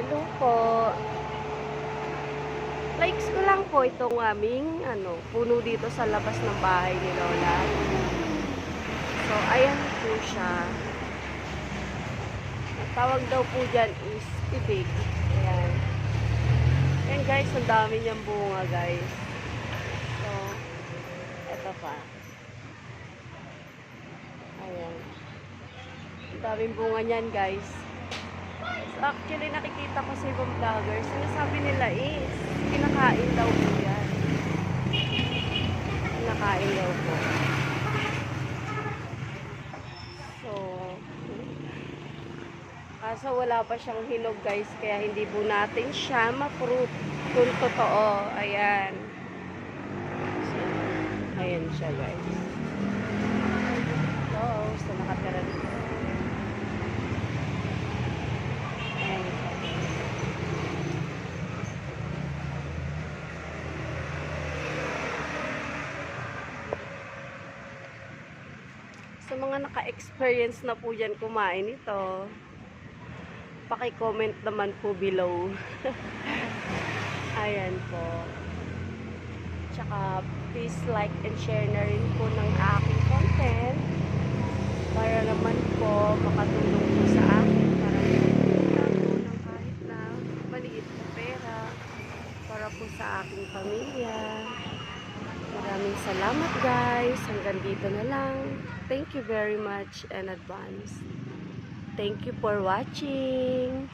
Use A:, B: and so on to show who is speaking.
A: Hello po. Likes ko lang po itong aming puno dito sa labas ng bahay ni Lola. So, ayan po siya. Ang tawag daw po dyan is tibig. Ayan. Ayan guys, ang dami niyang bunga guys. So, eto pa. Ayan. Ang daming bunga niyan guys. So, actually, nakikita ko sa ibang vloggers, sinasabi nila is, kinakain daw po yan. Kinakain daw po. So, kaso wala pa siyang hinog guys, kaya hindi po natin siya ma-fruit kung totoo. Ayan. So, ayan siya guys. So nakatira dito. Sa mga naka-experience na po dyan kumain ito, paki-comment naman po below. Ayan po. Tsaka, please like and share na rin po ng aking content para naman po makatulong po sa akin para makatulong po ng kahit na maliit na pera para po sa aking pamilya. Maraming salamat guys. Hanggang dito na lang. Thank you very much in advance. Thank you for watching.